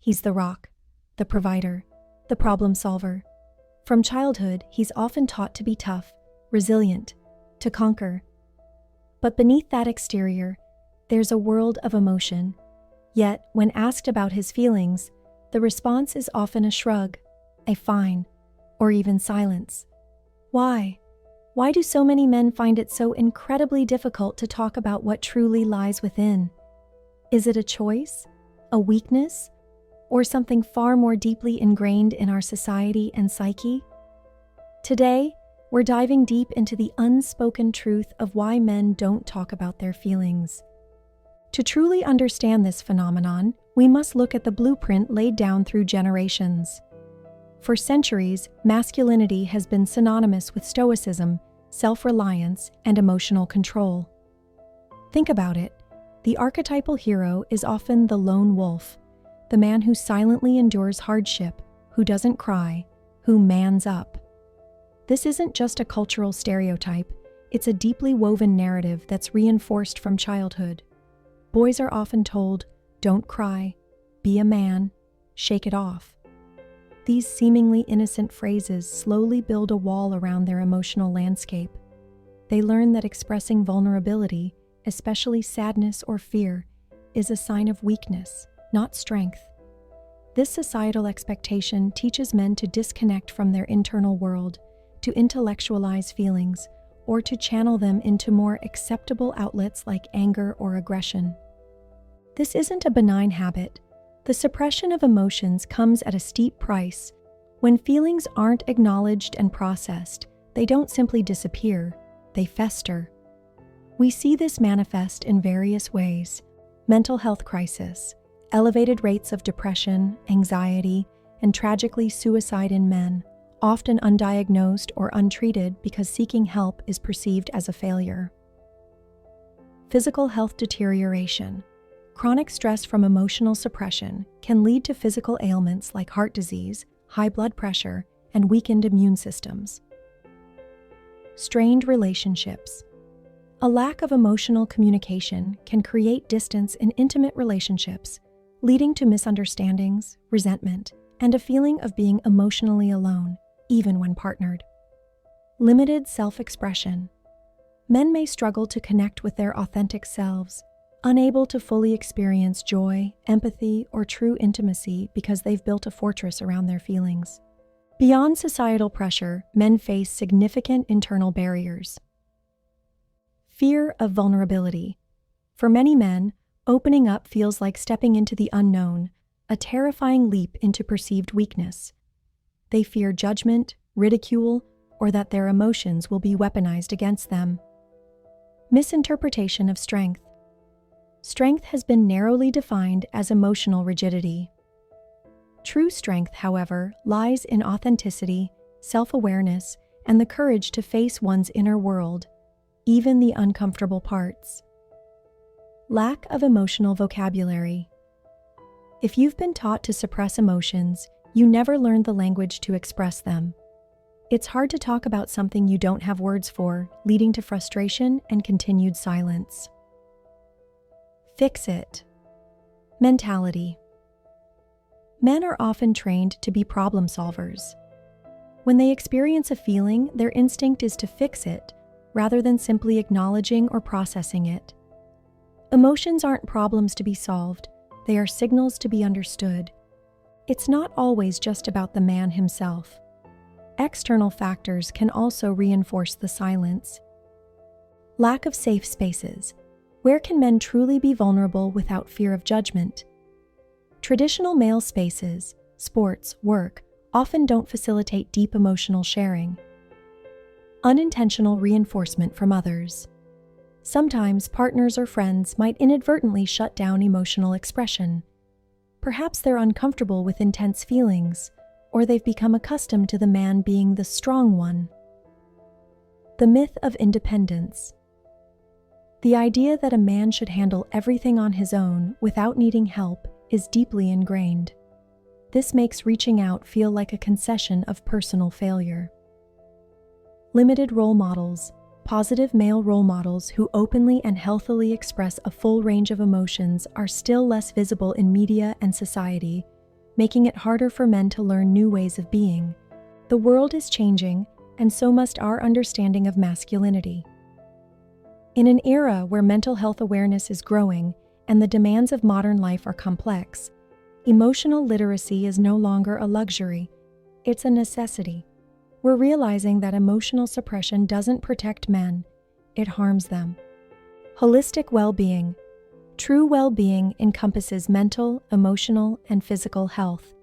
He's the rock, the provider, the problem solver. From childhood, he's often taught to be tough, resilient, to conquer. But beneath that exterior, there's a world of emotion. Yet, when asked about his feelings, the response is often a shrug, a fine, or even silence. Why? Why do so many men find it so incredibly difficult to talk about what truly lies within? Is it a choice, a weakness, or something far more deeply ingrained in our society and psyche? Today, we're diving deep into the unspoken truth of why men don't talk about their feelings. To truly understand this phenomenon, we must look at the blueprint laid down through generations. For centuries, masculinity has been synonymous with stoicism, self-reliance, and emotional control. Think about it. The archetypal hero is often the lone wolf, the man who silently endures hardship, who doesn't cry, who mans up. This isn't just a cultural stereotype, it's a deeply woven narrative that's reinforced from childhood. Boys are often told, "Don't cry, be a man, shake it off." These seemingly innocent phrases slowly build a wall around their emotional landscape. They learn that expressing vulnerability, especially sadness or fear, is a sign of weakness, not strength. This societal expectation teaches men to disconnect from their internal world, to intellectualize feelings, or to channel them into more acceptable outlets like anger or aggression. This isn't a benign habit. The suppression of emotions comes at a steep price. When feelings aren't acknowledged and processed, they don't simply disappear, they fester. We see this manifest in various ways: mental health crisis, elevated rates of depression, anxiety, and tragically suicide in men, often undiagnosed or untreated because seeking help is perceived as a failure. Physical health deterioration. Chronic stress from emotional suppression can lead to physical ailments like heart disease, high blood pressure, and weakened immune systems. Strained relationships. A lack of emotional communication can create distance in intimate relationships, leading to misunderstandings, resentment, and a feeling of being emotionally alone, even when partnered. Limited self-expression. Men may struggle to connect with their authentic selves, unable to fully experience joy, empathy, or true intimacy because they've built a fortress around their feelings. Beyond societal pressure, men face significant internal barriers. Fear of vulnerability. For many men, opening up feels like stepping into the unknown, a terrifying leap into perceived weakness. They fear judgment, ridicule, or that their emotions will be weaponized against them. Misinterpretation of strength. Strength has been narrowly defined as emotional rigidity. True strength, however, lies in authenticity, self-awareness, and the courage to face one's inner world, even the uncomfortable parts. Lack of emotional vocabulary. If you've been taught to suppress emotions, you never learned the language to express them. It's hard to talk about something you don't have words for, leading to frustration and continued silence. Fix it. Mentality. Men are often trained to be problem solvers. When they experience a feeling, their instinct is to fix it, rather than simply acknowledging or processing it. Emotions aren't problems to be solved, they are signals to be understood. It's not always just about the man himself. External factors can also reinforce the silence. Lack of safe spaces. Where can men truly be vulnerable without fear of judgment? Traditional male spaces, sports, work, often don't facilitate deep emotional sharing. Unintentional reinforcement from others. Sometimes partners or friends might inadvertently shut down emotional expression. Perhaps they're uncomfortable with intense feelings, or they've become accustomed to the man being the strong one. The myth of independence. The idea that a man should handle everything on his own without needing help is deeply ingrained. This makes reaching out feel like a concession of personal failure. Limited role models. Positive male role models who openly and healthily express a full range of emotions are still less visible in media and society, making it harder for men to learn new ways of being. The world is changing, and so must our understanding of masculinity. In an era where mental health awareness is growing and the demands of modern life are complex, emotional literacy is no longer a luxury, it's a necessity. We're realizing that emotional suppression doesn't protect men, it harms them. Holistic well-being. True well-being encompasses mental, emotional, and physical health.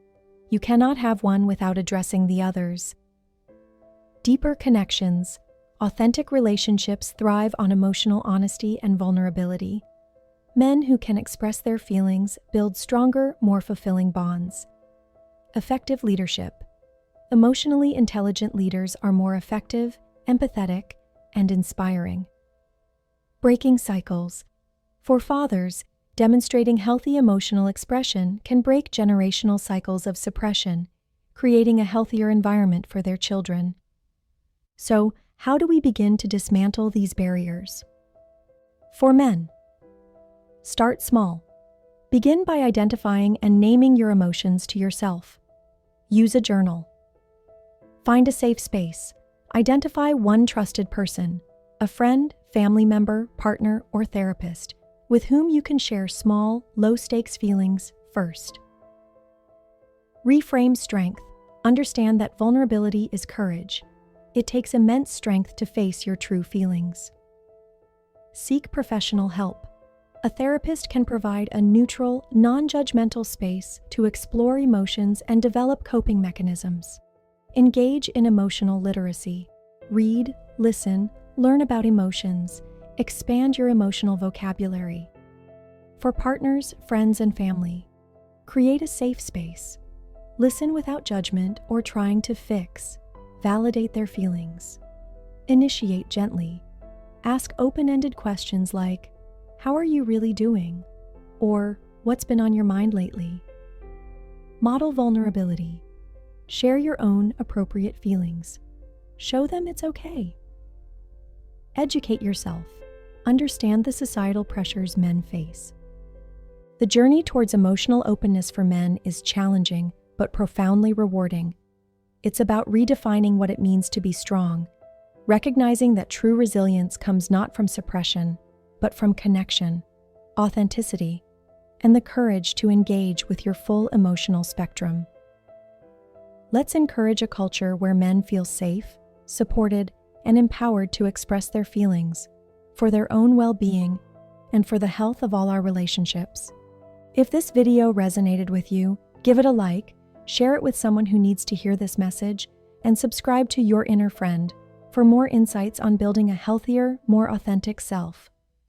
You cannot have one without addressing the others. Deeper connections. Authentic relationships thrive on emotional honesty and vulnerability. Men who can express their feelings build stronger, more fulfilling bonds. Effective leadership. Emotionally intelligent leaders are more effective, empathetic, and inspiring. Breaking cycles. For fathers, demonstrating healthy emotional expression can break generational cycles of suppression, creating a healthier environment for their children. So, how do we begin to dismantle these barriers? For men, start small. Begin by identifying and naming your emotions to yourself. Use a journal. Find a safe space. Identify one trusted person, a friend, family member, partner, or therapist, with whom you can share small, low-stakes feelings first. Reframe strength. Understand that vulnerability is courage. It takes immense strength to face your true feelings. Seek professional help. A therapist can provide a neutral, non-judgmental space to explore emotions and develop coping mechanisms. Engage in emotional literacy. Read, listen, learn about emotions. Expand your emotional vocabulary. For partners, friends, and family, create a safe space. Listen without judgment or trying to fix. Validate their feelings. Initiate gently. Ask open-ended questions like, "How are you really doing?" or "What's been on your mind lately?" Model vulnerability. Share your own appropriate feelings. Show them it's okay. Educate yourself. Understand the societal pressures men face. The journey towards emotional openness for men is challenging but profoundly rewarding. It's about redefining what it means to be strong, recognizing that true resilience comes not from suppression, but from connection, authenticity, and the courage to engage with your full emotional spectrum. Let's encourage a culture where men feel safe, supported, and empowered to express their feelings, for their own well-being, and for the health of all our relationships. If this video resonated with you, give it a like, share it with someone who needs to hear this message, and subscribe to Your Inner Friend for more insights on building a healthier, more authentic self.